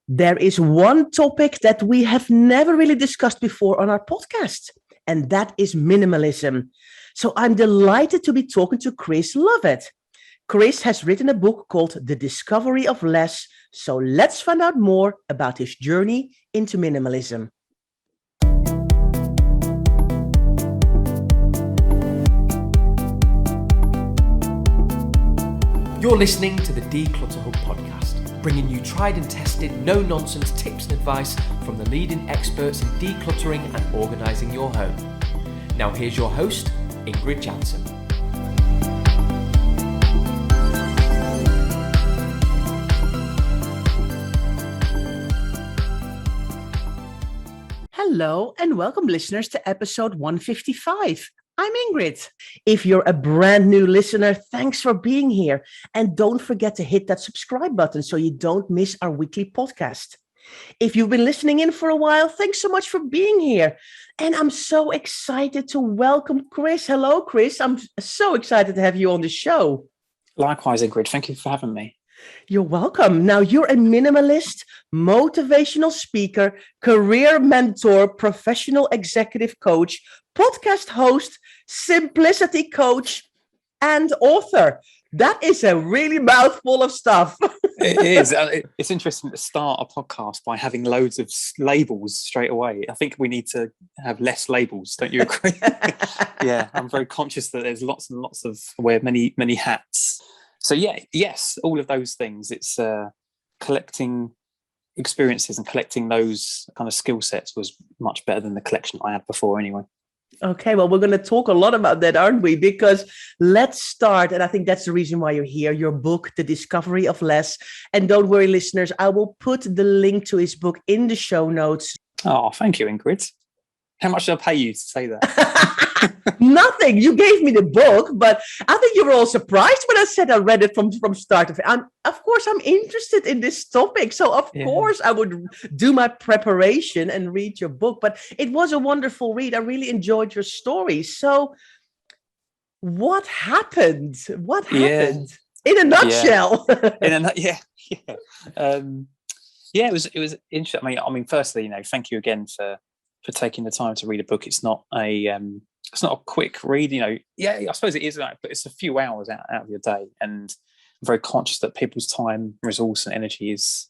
There is one topic that we have never really discussed before on our podcast, and that is minimalism. So I'm delighted to be talking to Chris Lovett. Chris has written a book called The Discovery of Less. So let's find out more about his journey into minimalism. You're listening to the Declutter Hub podcast, bringing you tried and tested, no-nonsense tips and advice from the leading experts in decluttering and organising your home. Now here's your host, Ingrid Jansen. Hello and welcome, listeners, to episode 155. I'm Ingrid. If you're a brand new listener, thanks for being here. And don't forget to hit that subscribe button so you don't miss our weekly podcast. If you've been listening in for a while, thanks so much for being here. And I'm so excited to welcome Chris. Hello, Chris. I'm so excited to have you on the show. Likewise, Ingrid. Thank you for having me. You're welcome. Now, you're a minimalist, motivational speaker, career mentor, professional executive coach, podcast host, simplicity coach, and author. That is a really mouthful of stuff. It is. It's interesting to start a podcast by having loads of labels straight away. I think we need to have less labels. Don't you agree? Yeah, I'm very conscious that there's lots and lots of wear many hats. So yes, all of those things. It's collecting experiences and collecting those kind of skill sets was much better than the collection I had before anyway. Okay, well, we're going to talk a lot about that, aren't we? Because let's start, and I think that's the reason why you're here, your book, The Discovery of Less. And don't worry, listeners, I will put the link to his book in the show notes. Oh, thank you, Ingrid. How much did I pay you to say that? Nothing. You gave me the book, but I think you were all surprised when I said I read it from start to finish. Of course, I'm interested in this topic. So, of course, I would do my preparation and read your book. But it was a wonderful read. I really enjoyed your story. So, what happened? What happened? In a nutshell. It was interesting. I mean, firstly, thank you again for taking the time to read a book. It's not a quick read, I suppose it is, but it's a few hours out of your day, and I'm very conscious that people's time, resource and energy is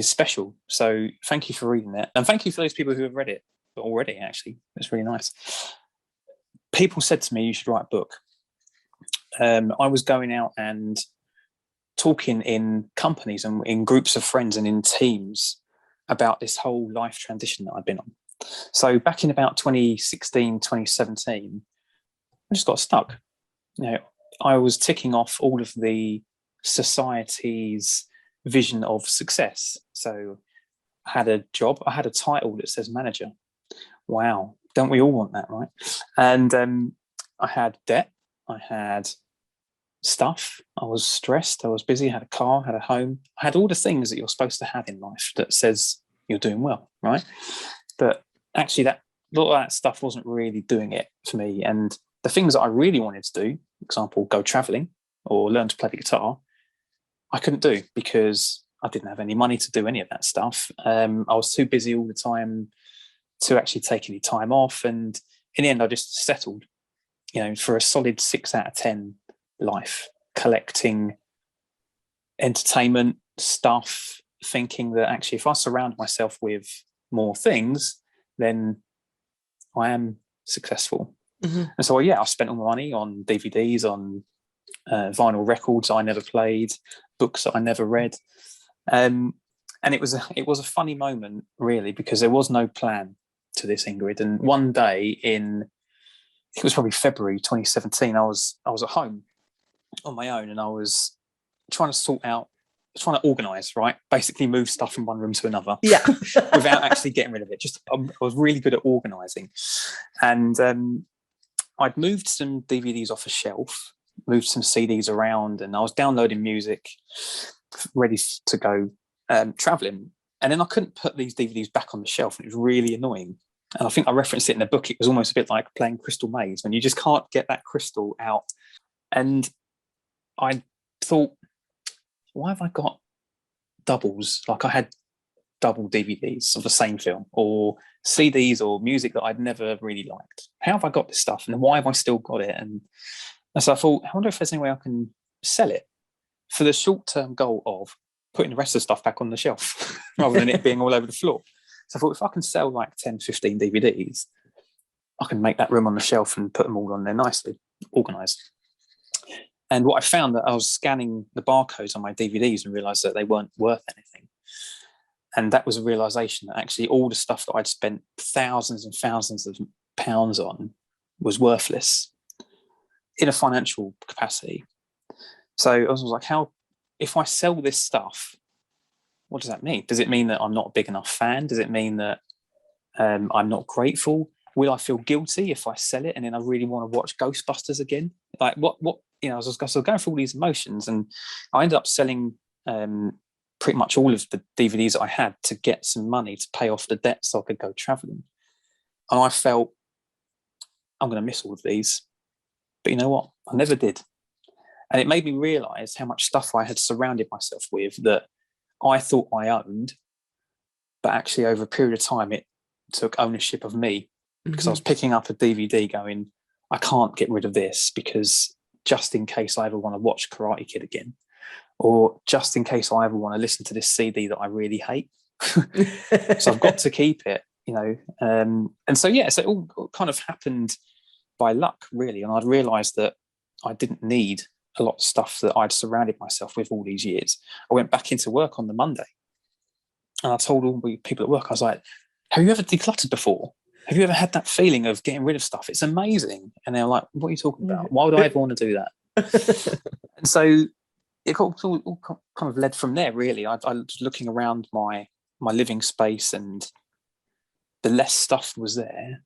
special. So thank you for reading it, and thank you for those people who have read it already. Actually, it's really nice. People said to me, you should write a book. I was going out and talking in companies and in groups of friends and in teams about this whole life transition that I've been on. So back in about 2016, 2017, I just got stuck. I was ticking off all of the society's vision of success. So I had a job, I had a title that says manager. Wow, don't we all want that, right? And I had debt, I had stuff, I was stressed, I was busy, I had a car, I had a home, I had all the things that you're supposed to have in life that says you're doing well, right? But actually, a lot of that stuff wasn't really doing it for me. And the things that I really wanted to do, for example, go traveling or learn to play the guitar, I couldn't do because I didn't have any money to do any of that stuff. I was too busy all the time to actually take any time off. And in the end, I just settled, for a solid 6 out of 10 life, collecting entertainment stuff, thinking that actually if I surround myself with more things, then I am successful. Mm-hmm. And so, I spent all my money on DVDs, on vinyl records I never played, books that I never read. And it was a funny moment, really, because there was no plan to this, Ingrid. And one day it was probably February 2017, I was at home on my own, and I was trying to organise, right? Basically move stuff from one room to another without actually getting rid of it. I was really good at organising. And I'd moved some DVDs off a shelf, moved some CDs around, and I was downloading music, ready to go travelling. And then I couldn't put these DVDs back on the shelf, and it was really annoying. And I think I referenced it in the book. It was almost a bit like playing Crystal Maze, when you just can't get that crystal out. And I thought, why have I got doubles? Like I had double DVDs of the same film, or CDs or music that I'd never really liked. How have I got this stuff, and why have I still got it? And so I thought, I wonder if there's any way I can sell it for the short-term goal of putting the rest of the stuff back on the shelf rather than it being all over the floor. So I thought, if I can sell like 10, 15 DVDs, I can make that room on the shelf and put them all on there nicely, organised. And what I found, that I was scanning the barcodes on my DVDs and realised that they weren't worth anything. And that was a realisation that actually all the stuff that I'd spent thousands and thousands of pounds on was worthless in a financial capacity. So I was like, how, if I sell this stuff, what does that mean? Does it mean that I'm not a big enough fan? Does it mean that I'm not grateful? Will I feel guilty if I sell it and then I really want to watch Ghostbusters again? Like what, I was going through all these emotions, and I ended up selling pretty much all of the DVDs that I had to get some money to pay off the debt so I could go traveling. And I felt, I'm going to miss all of these. But you know what? I never did. And it made me realise how much stuff I had surrounded myself with that I thought I owned, but actually over a period of time it took ownership of me, because I was picking up a DVD going, I can't get rid of this because just in case I ever want to watch Karate Kid again, or just in case I ever want to listen to this CD that I really hate. So I've got to keep it, you know. And so, yeah, so it all kind of happened by luck, really. And I'd realised that I didn't need a lot of stuff that I'd surrounded myself with all these years. I went back into work on the Monday and I told all the people at work, I was like, have you ever decluttered before? Have you ever had that feeling of getting rid of stuff? It's amazing. And they're like, what are you talking about? Why would I ever want to do that? And so it all kind of led from there, really. I was looking around my living space, and the less stuff was there,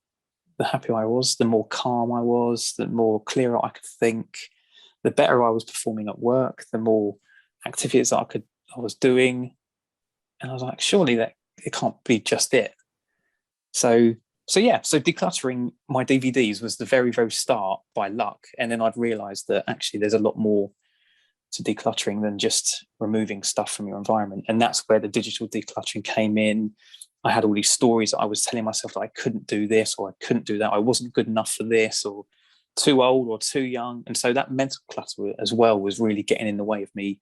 the happier I was, the more calm I was, the more clearer I could think, the better I was performing at work, the more activities that I was doing. And I was like, surely that it can't be just it. So decluttering my DVDs was the very, very start by luck. And then I'd realised that actually there's a lot more to decluttering than just removing stuff from your environment. And that's where the digital decluttering came in. I had all these stories that I was telling myself that I couldn't do this or I couldn't do that. I wasn't good enough for this, or too old or too young. And so that mental clutter as well was really getting in the way of me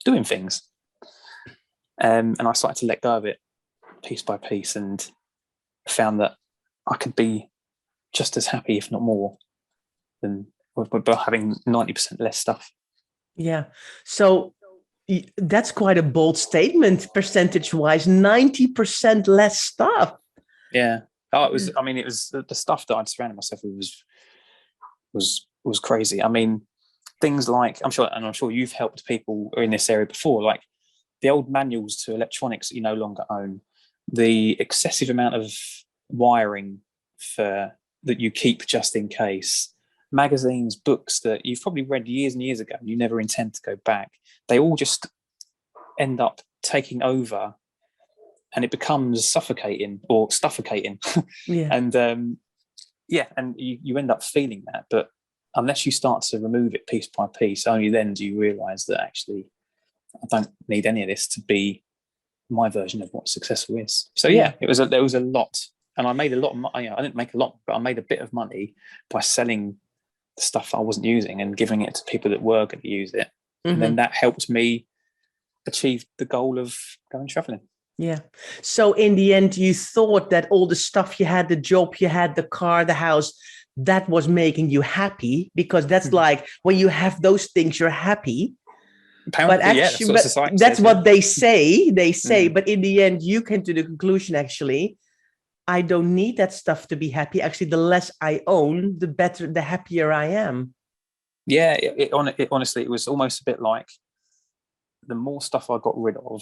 doing things. And I started to let go of it piece by piece, and found that I could be just as happy, if not more, than by having 90% less stuff. Yeah. So that's quite a bold statement, percentage-wise, 90% less stuff. Yeah. Oh, it was. I mean, it was the stuff that I'd surrounded myself with was crazy. I mean, things like I'm sure you've helped people in this area before, like the old manuals to electronics that you no longer own, the excessive amount of wiring that you keep just in case, magazines, books that you've probably read years and years ago and you never intend to go back. They all just end up taking over, and it becomes suffocating or stuffocating. Yeah. And and you end up feeling that. But unless you start to remove it piece by piece, only then do you realise that actually I don't need any of this to be my version of what successful is. So there was a lot, and I made a lot of money. I didn't make a lot, but I made a bit of money by selling the stuff I wasn't using and giving it to people that were going to use it. And then that helped me achieve the goal of going traveling. Yeah. So in the end, you thought that all the stuff you had, the job you had, the car, the house, that was making you happy, because that's like when you have those things, you're happy. Apparently, but actually, that's what they say. They say, but in the end, you came to the conclusion, actually, I don't need that stuff to be happy. Actually, the less I own, the better, the happier I am. Yeah, honestly, it was almost a bit like the more stuff I got rid of,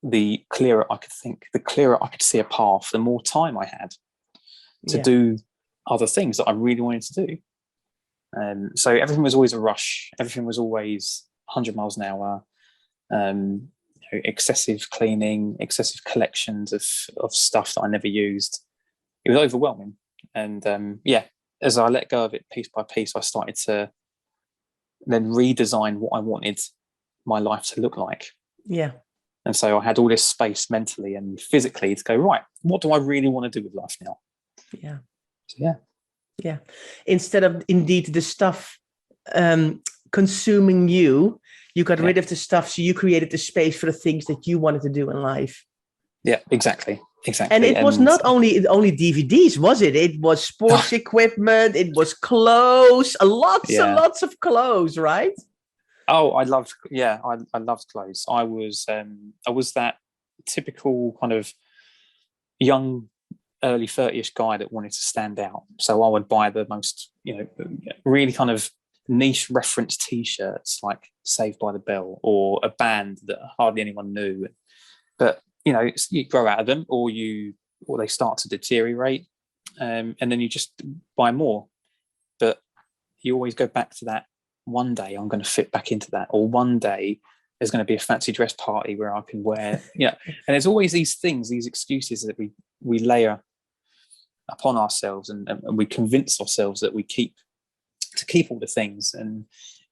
the clearer I could think, the clearer I could see a path, the more time I had to do other things that I really wanted to do. So everything was always a rush. Everything was always 100 miles an hour, excessive cleaning, excessive collections of stuff that I never used. It was overwhelming. And as I let go of it piece by piece, I started to then redesign what I wanted my life to look like. Yeah. And so I had all this space mentally and physically to go, right, what do I really want to do with life now? Yeah. So, yeah. Instead of indeed the stuff consuming you, you got rid of the stuff. So you created the space for the things that you wanted to do in life. Yeah, exactly. And it was not only DVDs, was it? It was sports equipment. It was clothes, lots and lots of clothes, right? Oh, I loved clothes. I was that typical kind of young, early 30ish guy that wanted to stand out. So I would buy the most, really kind of niche reference T-shirts like Saved by the Bell or a band that hardly anyone knew. But you grow out of them, or they start to deteriorate, and then you just buy more. But you always go back to that. One day I'm going to fit back into that, or one day there's going to be a fancy dress party where I can wear, and there's always these things, these excuses that we layer upon ourselves, and we convince ourselves that we keep all the things. And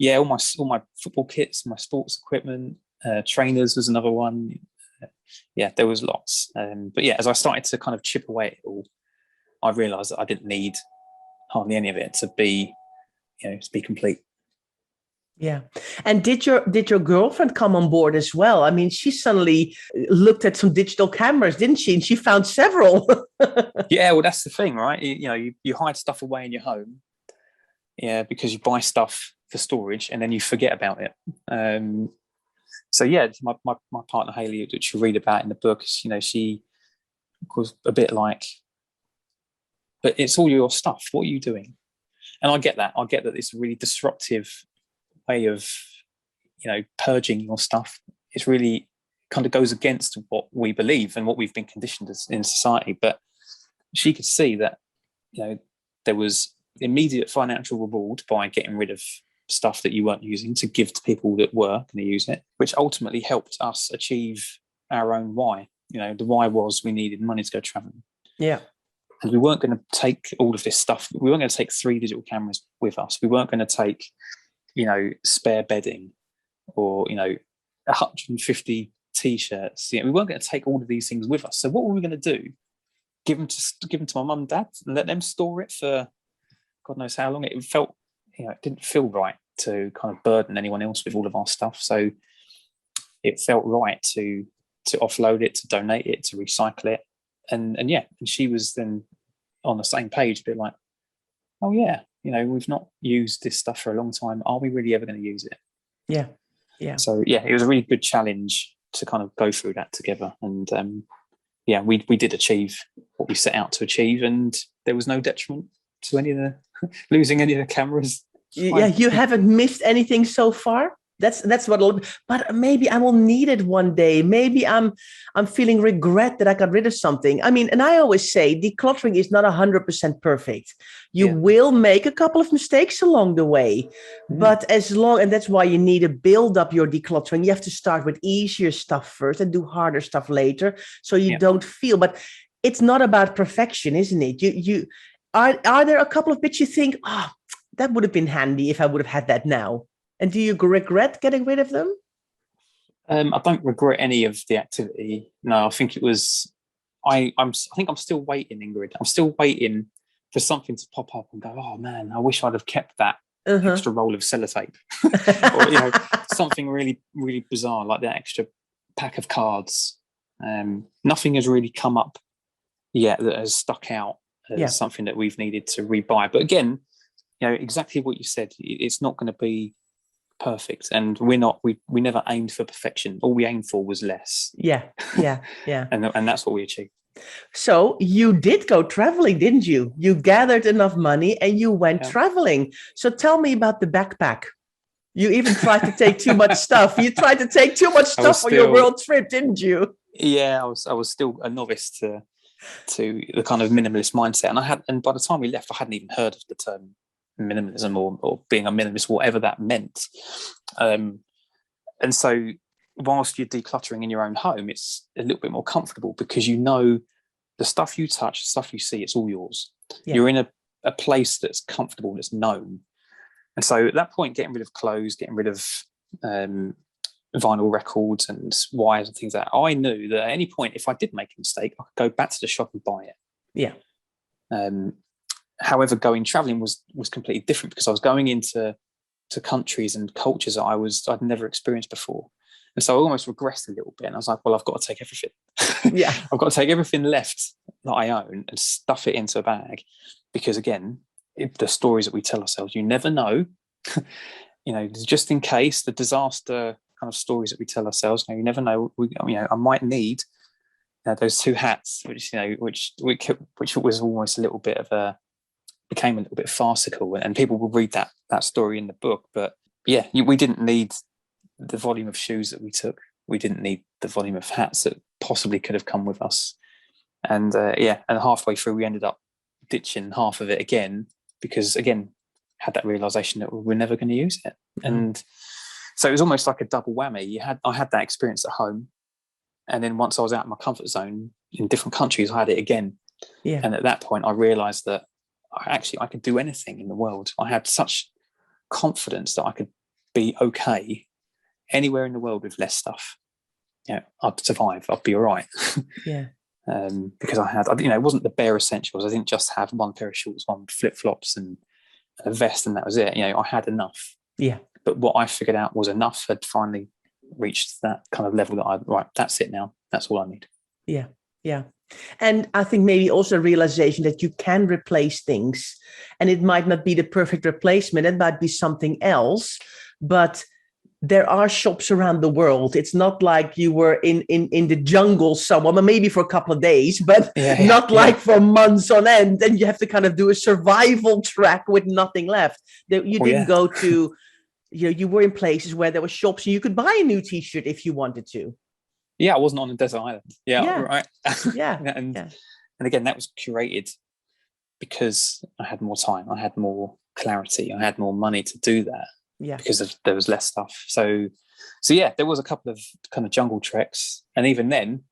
all my football kits, my sports equipment, trainers was another one. There was lots. But as I started to kind of chip away at it all, I realized that I didn't need hardly any of it to be complete. Yeah. And did your girlfriend come on board as well? I mean, she suddenly looked at some digital cameras, didn't she? And she found several. Yeah, well, that's the thing, right? You hide stuff away in your home, because you buy stuff for storage and then you forget about it. So my partner Hayley, which you read about in the book, she was a bit like, but it's all your stuff. What are you doing? And I get that. It's a really disruptive way of, purging your stuff. It's really kind of goes against what we believe and what we've been conditioned in society. But she could see that, there was immediate financial reward by getting rid of stuff that you weren't using to give to people that were going to use it, which ultimately helped us achieve our own why. The why was we needed money to go traveling. Yeah. And we weren't going to take all of this stuff. We weren't going to take 3 digital cameras with us. We weren't going to take, spare bedding or, 150 T-shirts. We weren't going to take all of these things with us. So what were we going to do? Give them to my mum and dad and let them store it for God knows how long. It felt, it didn't feel right to kind of burden anyone else with all of our stuff. So it felt right to offload it, to donate it, to recycle it. And she was then on the same page, a bit like, oh yeah, we've not used this stuff for a long time. Are we really ever going to use it? Yeah. Yeah. So it was a really good challenge to kind of go through that together. And we did achieve what we set out to achieve, and there was no detriment to any of the losing any of the cameras. Yeah, you haven't missed anything so far. That's what. But maybe I will need it one day. Maybe I'm feeling regret that I got rid of something. I mean, and I always say decluttering is not 100% perfect. You will make a couple of mistakes along the way, but and that's why you need to build up your decluttering. You have to start with easier stuff first and do harder stuff later, so you don't feel. But it's not about perfection, isn't it? You are there a couple of bits you think, that would have been handy if I would have had that now? And do you regret getting rid of them? I don't regret any of the activity. No, I think it was. I think I'm still waiting, Ingrid. I'm still waiting for something to pop up and go, oh man, I wish I'd have kept that extra roll of sellotape, or something really, really bizarre like that extra pack of cards. Nothing has really come up yet that has stuck out as something that we've needed to rebuy. But again, exactly what you said. It's not going to be perfect, and we never aimed for perfection. All we aimed for was less. Yeah. And that's what we achieved. So you did go traveling, didn't you? You gathered enough money and you went traveling. So tell me about the backpack. You even tried to take too much stuff. You tried to take too much stuff for your world trip, didn't you? Yeah, I was still a novice to the kind of minimalist mindset, and by the time we left, I hadn't even heard of the term minimalism or being a minimalist, whatever that meant. And so whilst you're decluttering in your own home, it's a little bit more comfortable because the stuff you touch, the stuff you see, it's all yours. You're in a place that's comfortable, that's known. And so at that point, getting rid of clothes, getting rid of vinyl records and wires and things like that. I knew that at any point, if I did make a mistake, I could go back to the shop and buy it. Yeah. However, traveling was completely different, because I was going into countries and cultures that I'd never experienced before. And so I almost regressed a little bit, and I was like, well, I've got to take everything. Yeah. I've got to take everything left that I own and stuff it into a bag, because again, the stories that we tell ourselves, you never know, just in case, the disaster kind of stories that we tell ourselves. You never know. I might need those 2 hats, which was almost a little bit became a little bit farcical, and people will read that story in the book. But yeah, we didn't need the volume of shoes that we took. We didn't need the volume of hats that possibly could have come with us. And and halfway through, we ended up ditching half of it again, because again, had that realization that we're never going to use it. Mm-hmm. And so it was almost like a double whammy. I had that experience at home, and then once I was out of my comfort zone in different countries, I had it again. Yeah. And at that point, I realized that I could do anything in the world. I had such confidence that I could be okay anywhere in the world with less stuff. I'd survive. I'd be all right. Yeah. Because it wasn't the bare essentials. I didn't just have one pair of shorts, one flip flops, and a vest, and that was it. I had enough. Yeah. But what I figured out was enough. Had finally reached that kind of level that that's it now. That's all I need. Yeah. Yeah. And I think maybe also a realization that you can replace things, and it might not be the perfect replacement. It might be something else, but there are shops around the world. It's not like you were in the jungle somewhere, maybe for a couple of days, but not like for months on end. And you have to kind of do a survival track with nothing left. You didn't go to, you were in places where there were shops and you could buy a new T-shirt if you wanted to. Yeah, I wasn't on a desert island. Yeah. Right. Yeah. And again, that was curated because I had more time. I had more clarity. I had more money to do that. Yeah. Because there was less stuff. So yeah, there was a couple of kind of jungle treks. And even then,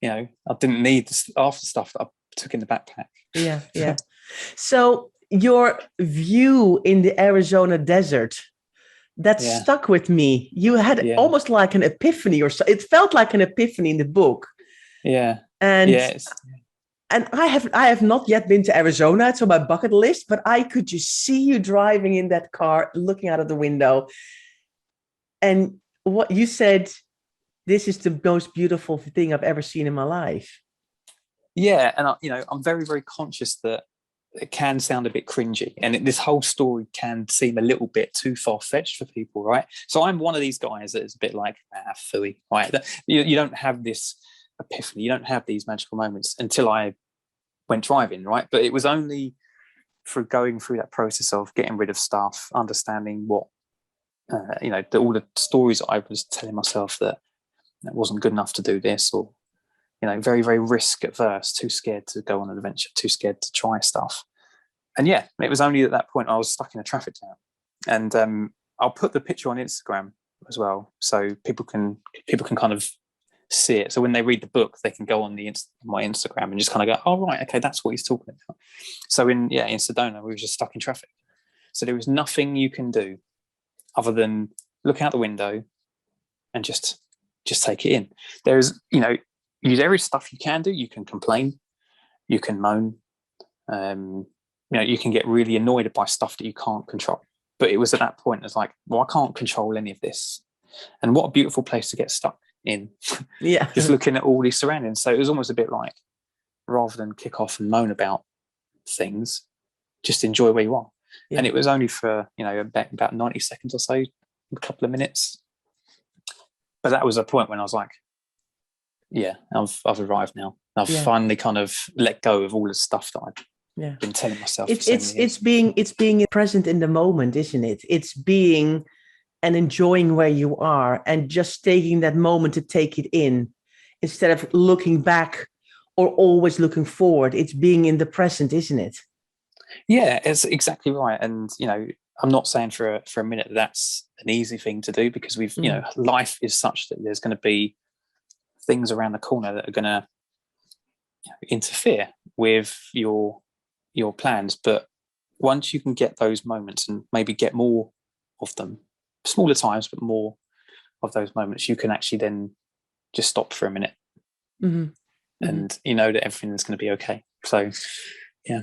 I didn't need the after stuff that I took in the backpack. Yeah. Yeah. So your view in the Arizona desert, that stuck with me. You had almost like an epiphany, or so. It felt like an epiphany in the book. Yeah. And I have not yet been to Arizona. It's on my bucket list, but I could just see you driving in that car, looking out of the window. And what you said, this is the most beautiful thing I've ever seen in my life. Yeah. And I'm very, very conscious that it can sound a bit cringy, and this whole story can seem a little bit too far-fetched for people, right? So I'm one of these guys that is a bit like, phooey, right? You don't have this epiphany, you don't have these magical moments until I went driving, right? But it was only through going through that process of getting rid of stuff, understanding what, all the stories that I was telling myself that wasn't good enough to do this, or very, very risk averse, too scared to go on an adventure, too scared to try stuff. And it was only at that point I was stuck in a traffic jam. And I'll put the picture on Instagram as well, so people can kind of see it. So when they read the book, they can go on my Instagram and just kind of go, oh, right, okay, that's what he's talking about. So in Sedona, we were just stuck in traffic. So there was nothing you can do other than look out the window and just take it in. There's, use every stuff you can do. You can complain, you can moan, you can get really annoyed by stuff that you can't control. But it was at that point, it's like, well, I can't control any of this. And what a beautiful place to get stuck in. Yeah. Just looking at all these surroundings. So it was almost a bit like, rather than kick off and moan about things, just enjoy where you are. Yeah. And it was only for, about 90 seconds or so, a couple of minutes. But that was a point when I was like, yeah, I've arrived now. I've finally kind of let go of all the stuff that I've been telling myself. It's being present in the moment, isn't it? It's being and enjoying where you are, and just taking that moment to take it in, instead of looking back or always looking forward. It's being in the present, isn't it? Yeah, it's exactly right. And I'm not saying for a minute that's an easy thing to do, because we've life is such that there's going to be things around the corner that are going to interfere with your plans. But once you can get those moments and maybe get more of them, smaller times but more of those moments, you can actually then just stop for a minute, Mm-hmm. and you know that everything is going to be okay. So, yeah.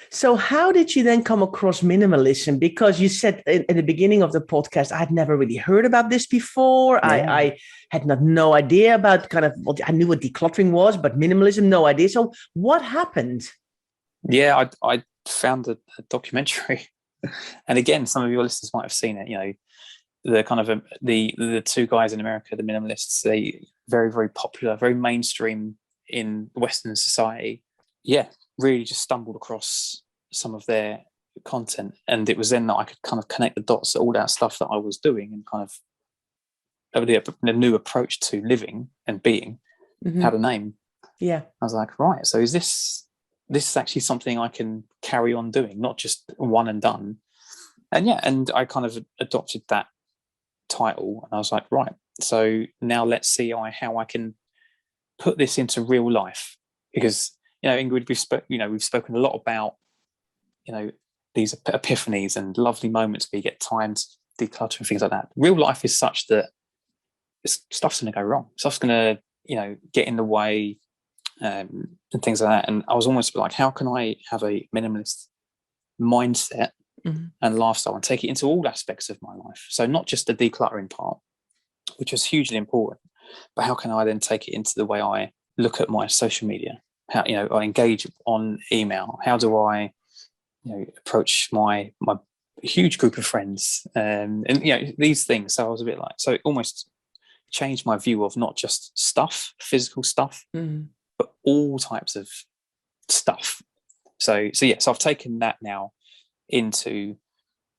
So how did you then come across minimalism? Because you said in the beginning of the podcast, I'd never really heard about this before. Yeah. I had no idea about I knew what decluttering was, but minimalism, no idea. So what happened? Yeah, I found a documentary, and again, some of your listeners might have seen it. You know, the kind of the two guys in America, the minimalists, they very, very popular, very mainstream in Western society. Yeah, really just stumbled across some of their content, and it was then that I could kind of connect the dots, all that stuff that I was doing, and kind of a new approach to living and being had a name. Yeah, I was like, right, so is this actually something I can carry on doing, not just one and done? And yeah, and I kind of adopted that title, and I was like, right, so now let's see how I can put this into real life, because Ingrid, we've spoken a lot about these epiphanies and lovely moments where you get time to declutter and things like that. Real life is such that stuff's going to go wrong. Stuff's going to get in the way, and things like that. And I was almost like, how can I have a minimalist mindset and lifestyle and take it into all aspects of my life? So not just the decluttering part, which was hugely important, but how can I then take it into the way I look at my social media? How I engage on email? How do I approach my huge group of friends, and these things? So I was a bit like, so it almost changed my view of not just stuff, physical stuff, but all types of stuff. So I've taken that now into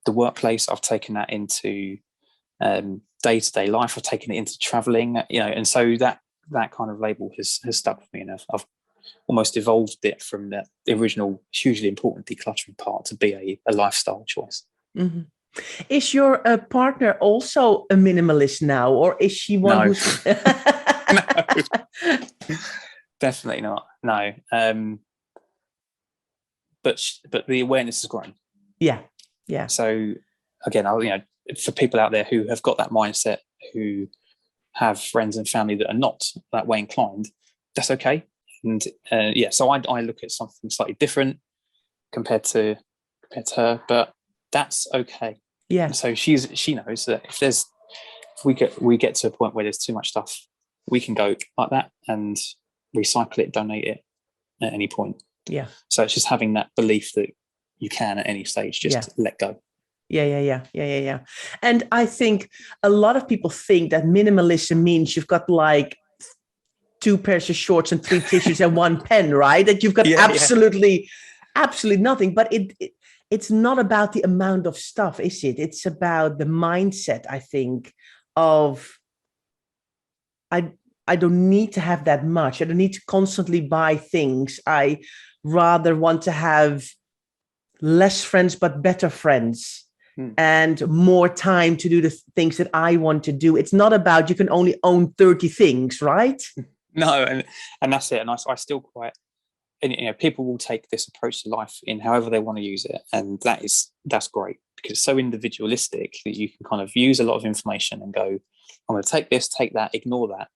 the workplace. I've taken that into day-to-day life. I've taken it into traveling, and so that kind of label has stuck with me, and I've almost evolved it from the original hugely important decluttering part to be a lifestyle choice. Is your partner also a minimalist now, or is she one who's No, definitely not. No, but the awareness has grown. Yeah. So again, for people out there who have got that mindset, who have friends and family that are not that way inclined, that's okay. And so I look at something slightly different compared to her, but that's okay. Yeah. So she knows that if we get to a point where there's too much stuff, we can go like that and recycle it, donate it at any point. Yeah. So it's just having that belief that you can at any stage just let go. Yeah. And I think a lot of people think that minimalism means you've got like 2 pairs of shorts and 3 tissues and 1 pen, right? That you've got absolutely nothing. But it's not about the amount of stuff, is it? It's about the mindset, I think, of I don't need to have that much. I don't need to constantly buy things. I rather want to have less friends, but better friends. And more time to do the things that I want to do. It's not about you can only own 30 things, right? No, and that's it. And I still quite, and people will take this approach to life in however they want to use it, and that's great, because it's so individualistic that you can kind of use a lot of information and go, I'm going to take this, take that, ignore that,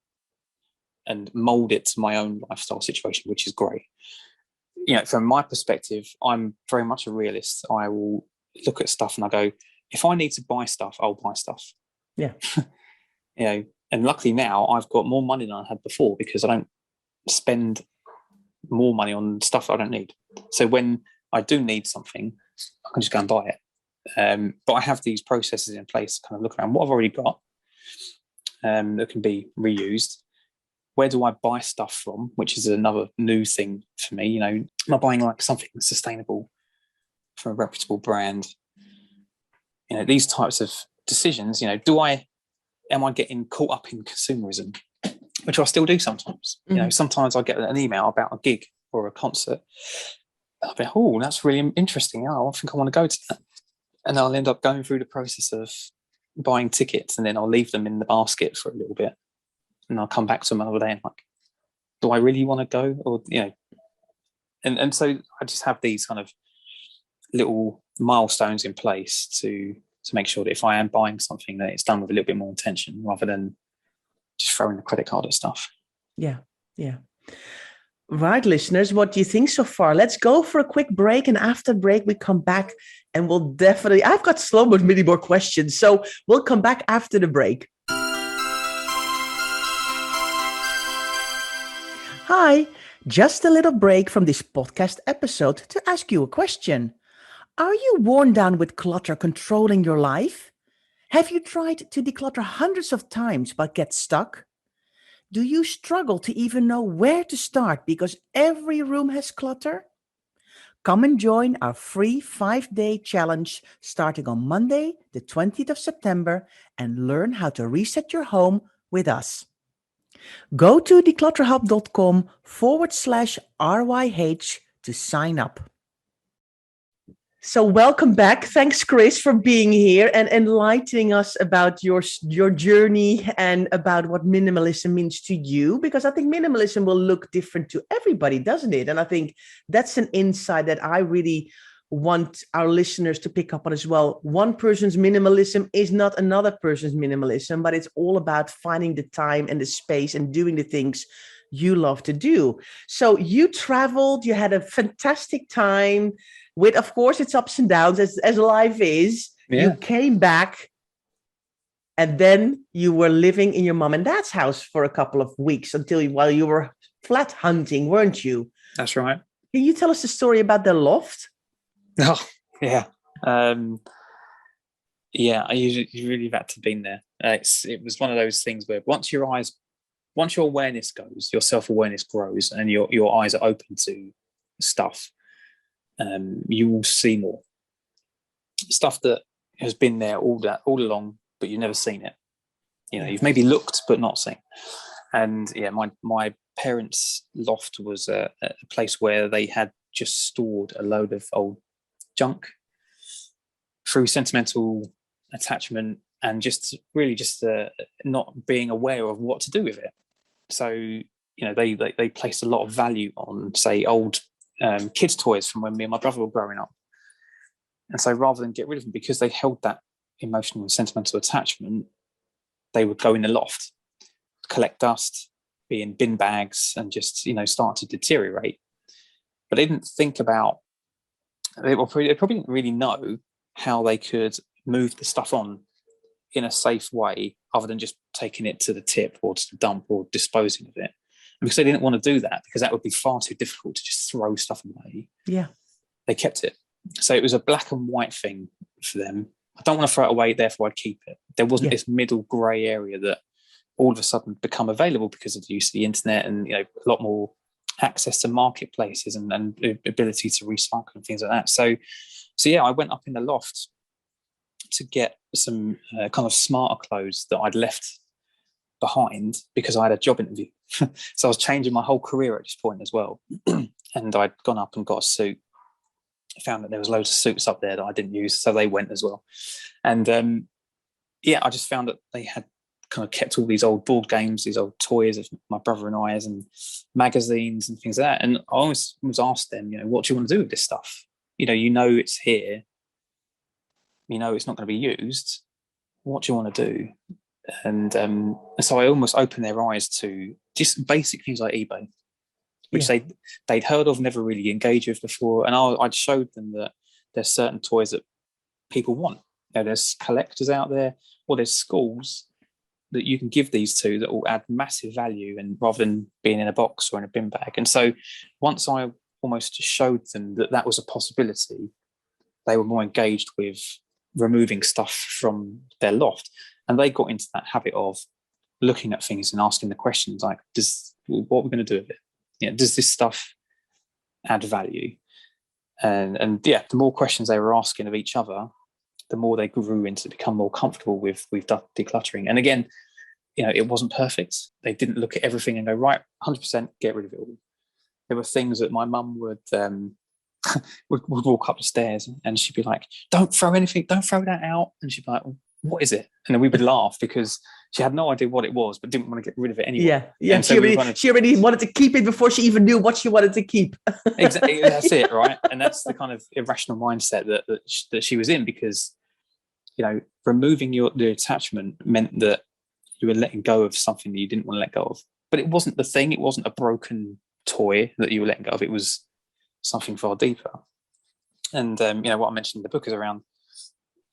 and mold it to my own lifestyle situation, which is great. From my perspective, I'm very much a realist. I will look at stuff and I go, if I need to buy stuff, I'll buy stuff. Yeah. And luckily now I've got more money than I had before, because I don't spend more money on stuff I don't need. So when I do need something, I can just go and buy it. But I have these processes in place, kind of look around what I've already got that can be reused. Where do I buy stuff from? Which is another new thing for me. Am I buying like something sustainable from a reputable brand? These types of decisions, am I getting caught up in consumerism, which I still do sometimes. Sometimes I get an email about a gig or a concert. I'll be, oh, that's really interesting. Oh, I think I want to go to that. And I'll end up going through the process of buying tickets, and then I'll leave them in the basket for a little bit. And I'll come back to them another day and like, do I really want to go? Or, and so I just have these kind of little milestones in place to to make sure that if I am buying something, that it's done with a little bit more intention rather than just throwing the credit card at stuff. Yeah. Right, listeners, what do you think so far? Let's go for a quick break. And after break, we come back and we'll definitely, I've got so many more questions. So we'll come back after the break. Hi, just a little break from this podcast episode to ask you a question. Are you worn down with clutter controlling your life? Have you tried to declutter hundreds of times but get stuck? Do you struggle to even know where to start because every room has clutter? Come and join our free 5-day challenge starting on Monday, the 20th of September, and learn how to reset your home with us. Go to declutterhub.com/RYH to sign up. So welcome back. Thanks, Chris, for being here and enlightening us about your journey and about what minimalism means to you, because I think minimalism will look different to everybody, doesn't it? And I think that's an insight that I really want our listeners to pick up on as well. One person's minimalism is not another person's minimalism, but it's all about finding the time and the space and doing the things you love to do. So you traveled, you had a fantastic time with, of course, its ups and downs as life is. Yeah. You came back and then you were living in your mom and dad's house for a couple of weeks while you were flat hunting, weren't you? That's right. Can you tell us the story about the loft? Oh, yeah. You really had to have been there. It was one of those things where once your awareness goes, your self-awareness grows and your eyes are open to stuff, you will see more stuff that has been there all along, but you've never seen it. You've maybe looked but not seen. And yeah, my parents' loft was a place where they had just stored a load of old junk through sentimental attachment and just not being aware of what to do with it. So they placed a lot of value on, say, old kids' toys from when me and my brother were growing up. And so rather than get rid of them, because they held that emotional and sentimental attachment, they would go in the loft, collect dust, be in bin bags, and just start to deteriorate. But they didn't think about, they probably didn't really know how they could move the stuff on in a safe way other than just taking it to the tip or to the dump or disposing of it. And because they didn't want to do that, because that would be far too difficult to just throw stuff away, they kept it. So it was a black and white thing for them. I don't want to throw it away, therefore I'd keep it. There wasn't this middle grey area that all of a sudden become available because of the use of the internet and a lot more access to marketplaces and ability to recycle and things like that. So yeah, I went up in the loft to get some kind of smarter clothes that I'd left behind because I had a job interview. So I was changing my whole career at this point as well. And I'd gone up and got a suit. I found that there was loads of suits up there that I didn't use, so they went as well. And I just found that they had kind of kept all these old board games, these old toys of my brother and I's, and magazines and things like that. And I always was asked them, what do you want to do with this stuff? It's here. It's not going to be used. What do you want to do? And so I almost opened their eyes to just basic things like eBay, which they'd heard of, never really engaged with before. And I'd showed them that there's certain toys that people want. There's collectors out there, or there's schools that you can give these to that will add massive value, and rather than being in a box or in a bin bag. And so once I almost showed them that was a possibility, they were more engaged with removing stuff from their loft. And they got into that habit of looking at things and asking the questions like, what are we going to do with it? Does this stuff add value? And the more questions they were asking of each other, the more they grew into become more comfortable with decluttering. And again, it wasn't perfect. They didn't look at everything and go, right, 100% get rid of it all. There were things that my mum would walk up the stairs and she'd be like, don't throw anything, don't throw that out. And she'd be like, what is it? And then we would laugh because she had no idea what it was, but didn't want to get rid of it anyway. Yeah. So she already wanted to keep it before she even knew what she wanted to keep. Exactly, that's it, right? And that's the kind of irrational mindset that she was in, because removing the attachment meant that you were letting go of something that you didn't want to let go of. But it wasn't the thing. It wasn't a broken toy that you were letting go of. It was something far deeper. And what I mentioned in the book is around,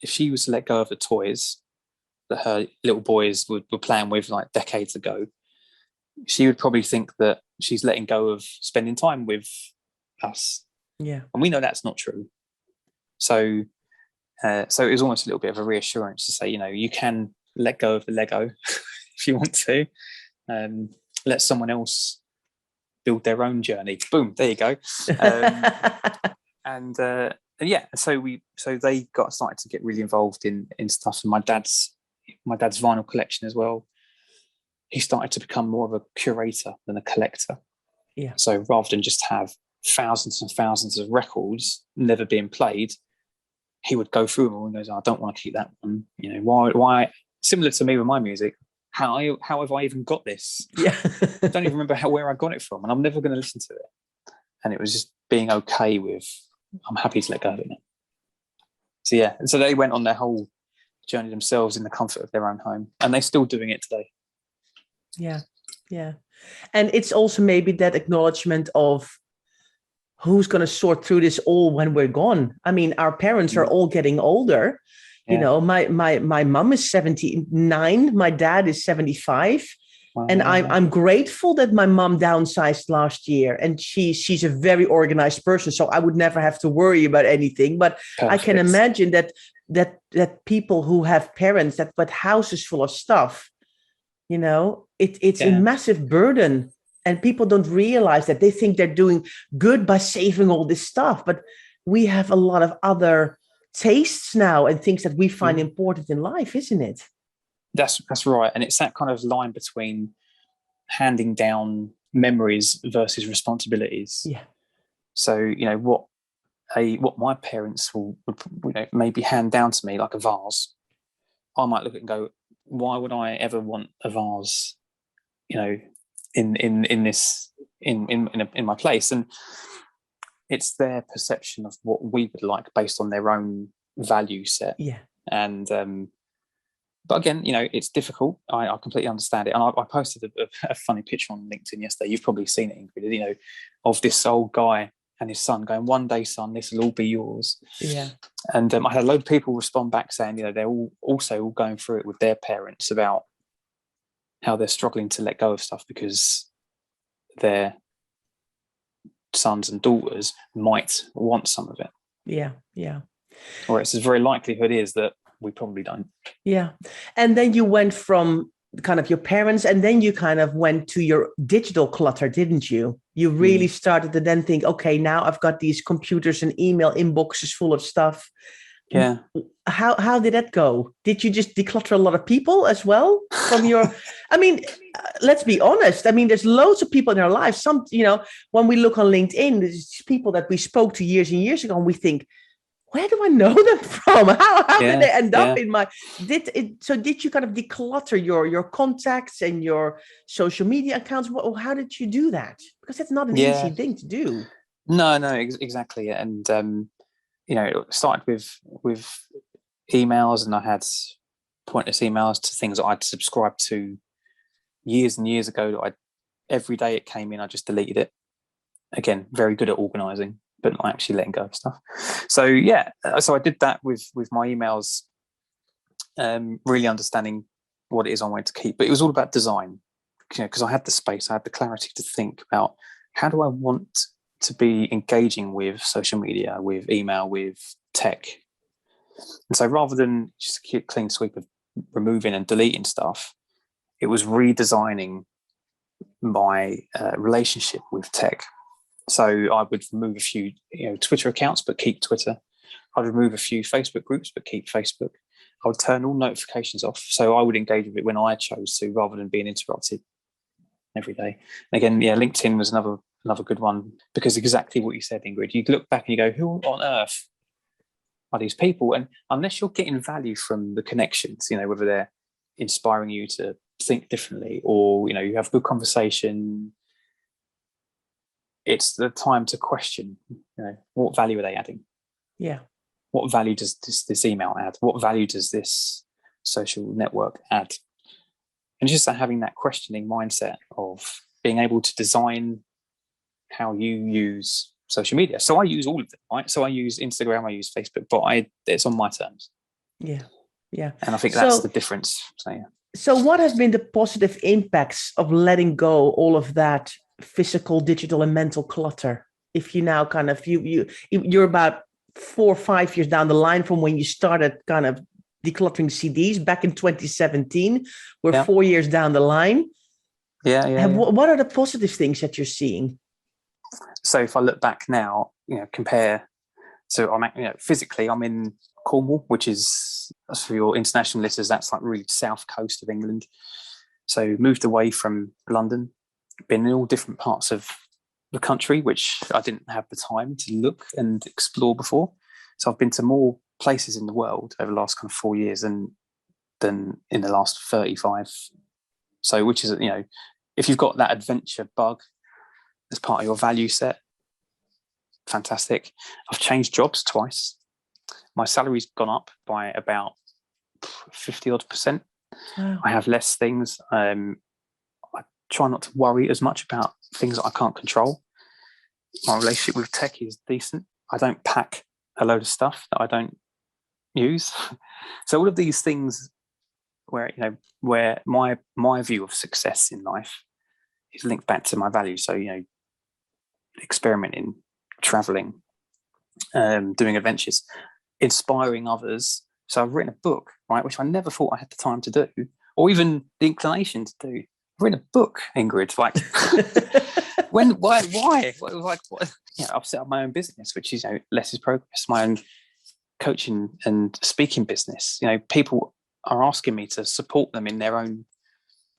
if she was to let go of the toys that her little boys were playing with like decades ago, she would probably think that she's letting go of spending time with us. Yeah. And we know that's not true. So it was almost a little bit of a reassurance to say, you can let go of the Lego if you want to. Let someone else build their own journey. Boom, there you go. So they started to get really involved in stuff. And my dad's vinyl collection as well. He started to become more of a curator than a collector. Yeah. So rather than just have thousands and thousands of records never being played, he would go through them all and goes, I don't want to keep that one. Why? Similar to me with my music. How have I even got this? Yeah. I don't even remember where I got it from, and I'm never going to listen to it. And it was just being okay with, I'm happy to let go of it now. So yeah, so they went on their whole journey themselves in the comfort of their own home, and they're still doing it today. Yeah, yeah. And it's also maybe that acknowledgement of who's going to sort through this all when we're gone. I mean, our parents are all getting older. Yeah. My mom is 79. My dad is 75. Wow. And I'm grateful that my mom downsized last year, and she's a very organized person, so I would never have to worry about anything. But perfect. I can imagine that people who have parents that with houses full of stuff, it's a massive burden, and people don't realize that. They think they're doing good by saving all this stuff, but we have a lot of other tastes now and things that we find important in life, isn't it? That's right. And it's that kind of line between handing down memories versus responsibilities. Yeah. So, what my parents would maybe hand down to me, like a vase, I might look at it and go, why would I ever want a vase, in my place? And it's their perception of what we would like based on their own value set. Yeah. And but again, it's difficult. I completely understand it. And I posted a funny picture on LinkedIn yesterday. You've probably seen it, Ingrid, of this old guy and his son going, one day, son, this will all be yours. Yeah. And I had a load of people respond back saying, they're all going through it with their parents about how they're struggling to let go of stuff because their sons and daughters might want some of it. Yeah, yeah. Or it's the very likelihood is that we probably don't. Yeah. And then you went from kind of your parents, and then you kind of went to your digital clutter, didn't you? You really started to then think, okay, now I've got these computers and email inboxes full of stuff. Yeah. How did that go? Did you just declutter a lot of people as well from your, I mean, let's be honest. I mean, there's loads of people in our lives. Some, when we look on LinkedIn, there's people that we spoke to years and years ago, and we think, where do I know them from? How did they end up in my, did you kind of declutter your contacts and your social media accounts? How did you do that? Because that's not an easy thing to do. No, exactly. And, it started with emails, and I had pointless emails to things that I'd subscribed to years and years ago that every day it came in, I just deleted it. Again, very good at organizing, but not actually letting go of stuff. So I did that with my emails, really understanding what it is I wanted to keep. But it was all about design, because I had the space, I had the clarity to think about how do I want to be engaging with social media, with email, with tech. And so rather than just a clean sweep of removing and deleting stuff, it was redesigning my relationship with tech. So I would remove a few Twitter accounts, but keep Twitter. I'd remove a few Facebook groups, but keep Facebook. I would turn all notifications off, so I would engage with it when I chose to, rather than being interrupted every day. And again, LinkedIn was another good one, because exactly what you said, Ingrid. You look back and you go, who on earth are these people? And unless you're getting value from the connections, whether they're inspiring you to think differently, or you have good conversation, it's the time to question, what value are they adding? Yeah. what value does this email add? What value does this social network add? And just having that questioning mindset of being able to design how you use social media. So I use all of them, right? So I use Instagram, I use Facebook, but it's on my terms. Yeah. Yeah. And I think that's the difference. So, yeah. So what has been the positive impacts of letting go all of that physical, digital, and mental clutter? If you now kind of, you're about 4 or 5 years down the line from when you started kind of decluttering CDs back in 2017, we're 4 years down the line. What are the positive things that you're seeing? So if I look back now, compare, so I'm, physically I'm in Cornwall, which is, for your international listeners, that's like really south coast of England. So moved away from London, been in all different parts of the country, which I didn't have the time to look and explore before. So I've been to more places in the world over the last kind of 4 years than in the last 35. So, which is, if you've got that adventure bug as part of your value set, fantastic. I've changed jobs twice. My salary's gone up by about 50 odd %. Wow. I have less things. I try not to worry as much about things that I can't control. My relationship with tech is decent. I don't pack a load of stuff that I don't use. So all of these things where my view of success in life is linked back to my values. So, experimenting, traveling, doing adventures, inspiring others. So I've written a book, right, which I never thought I had the time to do, or even the inclination to do. I've written a book, Ingrid. Like, why? Like, what? I've set up my own business, which is, less is progress. My own coaching and speaking business. People are asking me to support them in their own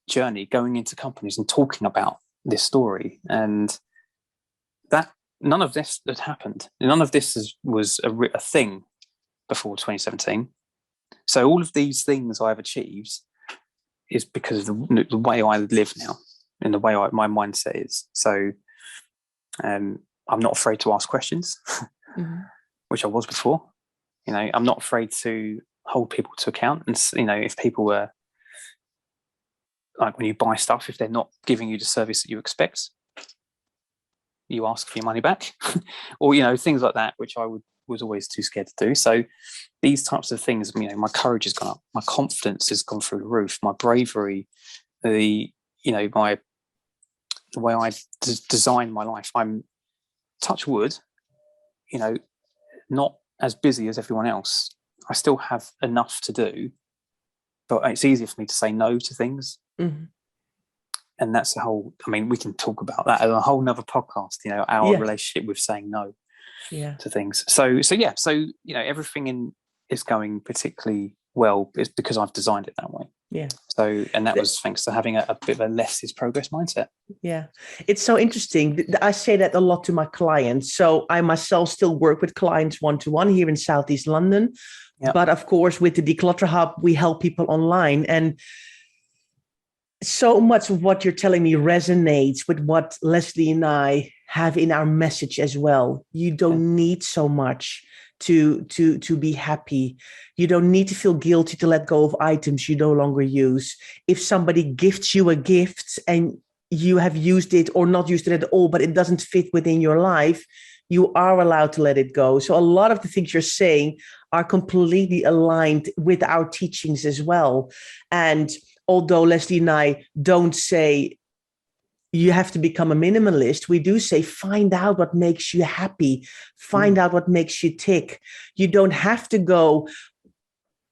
journey, going into companies and talking about this story. And that none of this had happened. None of this was a thing before 2017. So all of these things I've achieved is because of the way I live now and the way my mindset is. So I'm not afraid to ask questions, which I was before. I'm not afraid to hold people to account. And, if people were, like when you buy stuff, if they're not giving you the service that you expect, you ask for your money back or, things like that, which I was always too scared to do. So these types of things, my courage has gone up, my confidence has gone through the roof, my bravery, the way I design my life. I'm, touch wood, not as busy as everyone else. I still have enough to do, but it's easier for me to say no to things. Mm-hmm. And that's the whole, we can talk about that in a whole nother podcast, our relationship with saying no to things. So everything is going particularly well. It's because I've designed it that way. Yeah. So, and that was thanks to having a bit of a less is progress mindset. Yeah. It's so interesting. I say that a lot to my clients. So I myself still work with clients one-to-one here in Southeast London. Yep. But of course, with the Declutter Hub, we help people online. And so much of what you're telling me resonates with what Leslie and I have in our message as well. You don't need so much to be happy. You don't need to feel guilty to let go of items you no longer use. If somebody gifts you a gift and you have used it or not used it at all, but it doesn't fit within your life, you are allowed to let it go. So a lot of the things you're saying are completely aligned with our teachings as well. And although Leslie and I don't say you have to become a minimalist, we do say find out what makes you happy, find out what makes you tick. You don't have to go,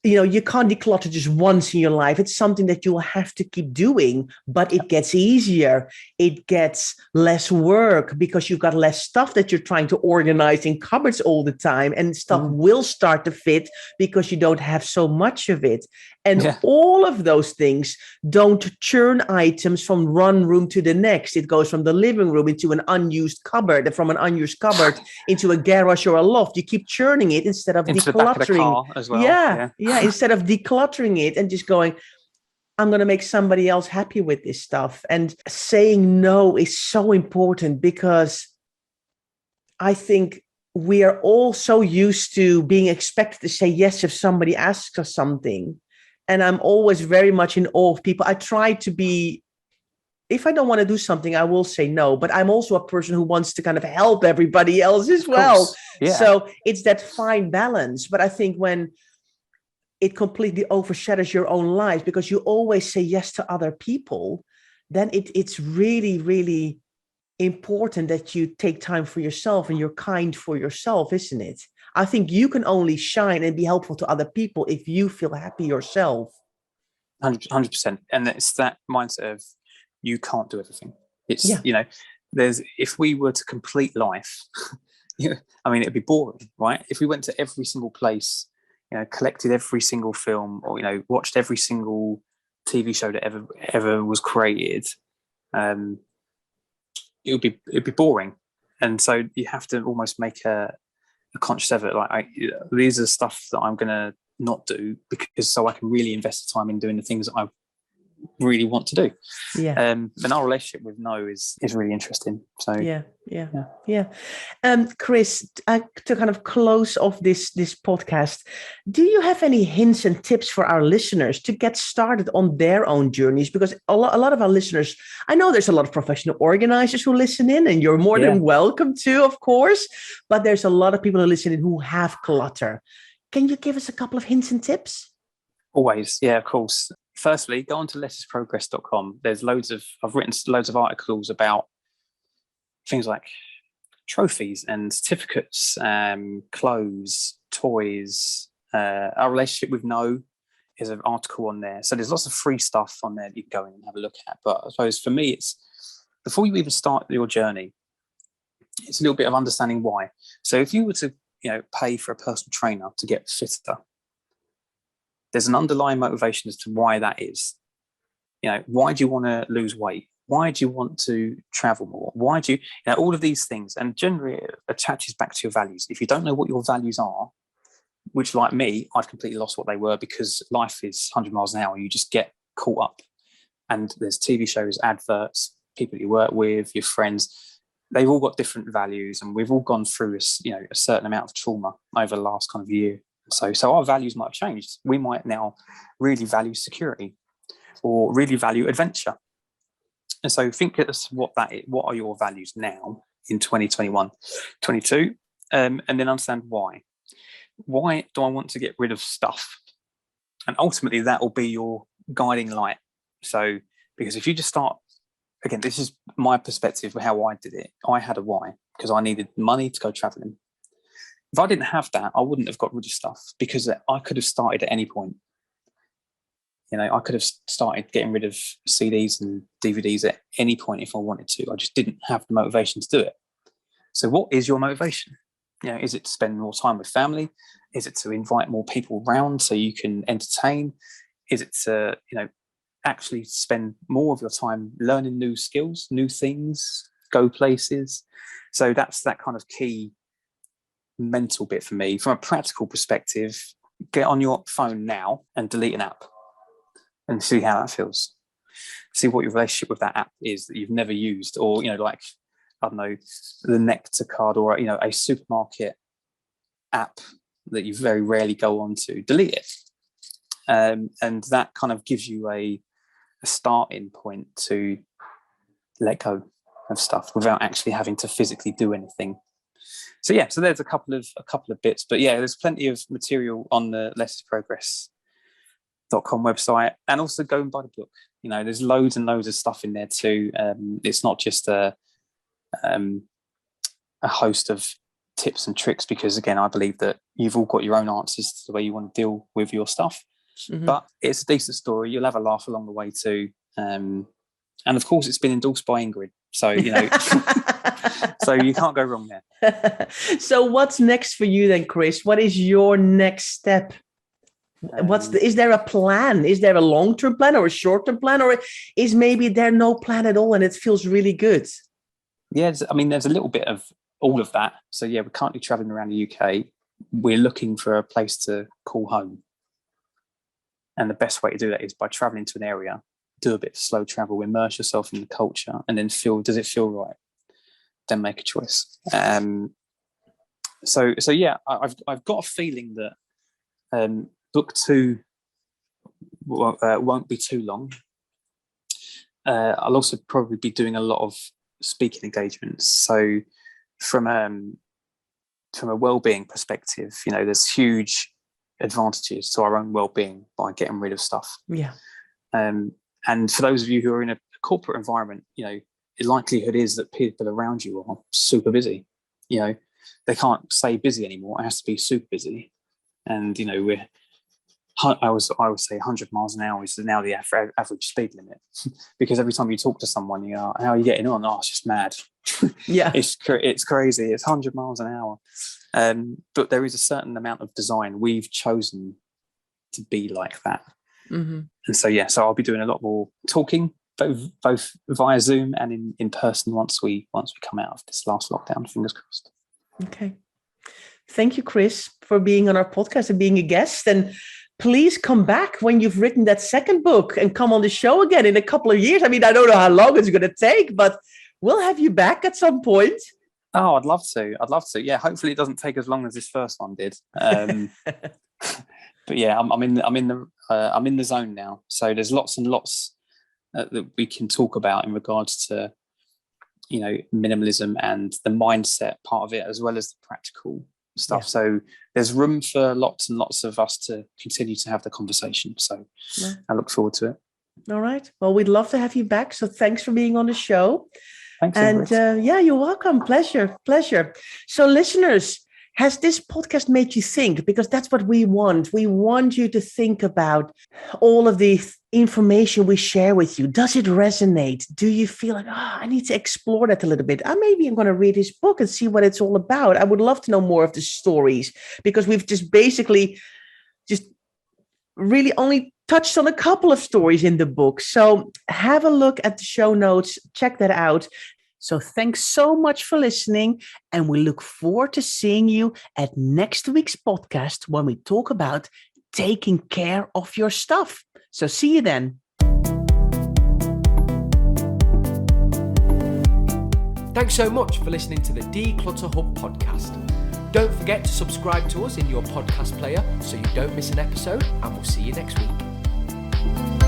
you can't declutter just once in your life. It's something that you'll have to keep doing, but it gets easier. It gets less work because you've got less stuff that you're trying to organize in cupboards all the time, and stuff will start to fit because you don't have so much of it. And all of those things don't churn items from one room to the next. It goes from the living room into an unused cupboard, and from an unused cupboard into a garage or a loft. You keep churning it instead of into decluttering. The back of the car as well. Yeah. Instead of decluttering it and just going, I'm going to make somebody else happy with this stuff. And saying no is so important, because I think we are all so used to being expected to say yes if somebody asks us something. And I'm always very much in awe of people. I try to be, if I don't want to do something, I will say no. But I'm also a person who wants to kind of help everybody else as well. Yeah. So it's that fine balance. But I think when it completely overshadows your own life because you always say yes to other people, then it's really, really important that you take time for yourself and you're kind for yourself, isn't it? I think you can only shine and be helpful to other people if you feel happy yourself. 100%. And it's that mindset of you can't do everything. It's, if we were to complete life, it'd be boring, right? If we went to every single place, collected every single film or, watched every single TV show that ever was created, it'd be boring. And so you have to almost make a conscious effort. Like these are stuff that I'm going to not do because so I can really invest the time in doing the things that I really want to do. Yeah. And our relationship with no is really interesting. So yeah. Chris, to kind of close off this podcast, do you have any hints and tips for our listeners to get started on their own journeys? Because a lot of our listeners, I know there's a lot of professional organizers who listen in, and you're more than welcome to, of course. But there's a lot of people who listen in who have clutter. Can you give us a couple of hints and tips? Always, yeah, of course. Firstly, go on to lessisprogress.com. There's I've written loads of articles about things like trophies and certificates, clothes, toys. Our relationship with no is an article on there. So there's lots of free stuff on there that you can go in and have a look at. But I suppose for me, it's before you even start your journey, it's a little bit of understanding why. So if you were to, pay for a personal trainer to get fitter, there's an underlying motivation as to why that is. Why do you want to lose weight? Why do you want to travel more? Why do you, all of these things, and generally it attaches back to your values. If you don't know what your values are, which like me, I'd completely lost what they were because life is 100 miles an hour. You just get caught up and there's TV shows, adverts, people you work with, your friends, they've all got different values and we've all gone through a certain amount of trauma over the last kind of year. So our values might have changed. We might now really value security or really value adventure. And so think as what are your values now in 2021, 22, and then understand why. Why do I want to get rid of stuff? And ultimately that will be your guiding light. So, because if you just start, again, this is my perspective of how I did it. I had a why because I needed money to go traveling. If I didn't have that, I wouldn't have got rid of stuff because I could have started at any point. I could have started getting rid of CDs and DVDs at any point if I wanted to. I just didn't have the motivation to do it. So what is your motivation? Is it to spend more time with family? Is it to invite more people around so you can entertain? Is it to, actually spend more of your time learning new skills, new things, go places? So that's that kind of key mental bit for me. From a practical perspective, get on your phone now and delete an app and see how that feels. See what your relationship with that app is that you've never used, or like, I don't know, the Nectar card or a supermarket app that you very rarely go on to. Delete it, and that kind of gives you a starting point to let go of stuff without actually having to physically do anything. So there's a couple of bits, but there's plenty of material on the lessisprogress.com website, and also go and buy the book. There's loads and loads of stuff in there too. It's not just a host of tips and tricks, because again, I believe that you've all got your own answers to the way you want to deal with your stuff. Mm-hmm. But it's a decent story. You'll have a laugh along the way too. And of course, it's been endorsed by Ingrid. So, so you can't go wrong there. So what's next for you then, Chris? What is your next step? Is there a plan? Is there a long-term plan or a short-term plan, or is maybe there no plan at all and it feels really good? There's a little bit of all of that. So we're currently traveling around the UK. We're looking for a place to call home. And the best way to do that is by traveling to an area, do a bit of slow travel, immerse yourself in the culture, and then does it feel right? Then make a choice. So yeah, I've got a feeling that book 2 won't be too long. I'll also probably be doing a lot of speaking engagements. So from a well-being perspective, there's huge advantages to our own well-being by getting rid of stuff. Yeah. And for those of you who are in a corporate environment, the likelihood is that people around you are super busy. They can't stay busy anymore. It has to be super busy. And, I would say 100 miles an hour is now the average speed limit, because every time you talk to someone, you go, how are you getting on? Oh, it's just mad. Yeah. It's crazy. It's 100 miles an hour. But there is a certain amount of design we've chosen to be like that. Mm-hmm. And so I'll be doing a lot more talking, both via Zoom and in person once we come out of this last lockdown, fingers crossed. Okay. Thank you, Chris, for being on our podcast and being a guest. And please come back when you've written that second book and come on the show again in a couple of years. I mean, I don't know how long it's going to take, but we'll have you back at some point. Oh, I'd love to. Yeah, hopefully it doesn't take as long as this first one did. But yeah, I'm in the zone now. So there's lots and lots that we can talk about in regards to minimalism and the mindset part of it, as well as the practical stuff. Yeah. So there's room for lots and lots of us to continue to have the conversation. So yeah. I look forward to it. All right. Well, we'd love to have you back. So thanks for being on the show. Thanks. And you're welcome. Pleasure. So listeners, has this podcast made you think? Because that's what we want. We want you to think about all of the information we share with you. Does it resonate? Do you feel like, I need to explore that a little bit? Maybe I'm going to read this book and see what it's all about. I would love to know more of the stories, because we've just really only touched on a couple of stories in the book. So have a look at the show notes. Check that out. So thanks so much for listening, and we look forward to seeing you at next week's podcast when we talk about taking care of your stuff. So see you then. Thanks so much for listening to the Declutter Hub podcast. Don't forget to subscribe to us in your podcast player so you don't miss an episode, and we'll see you next week.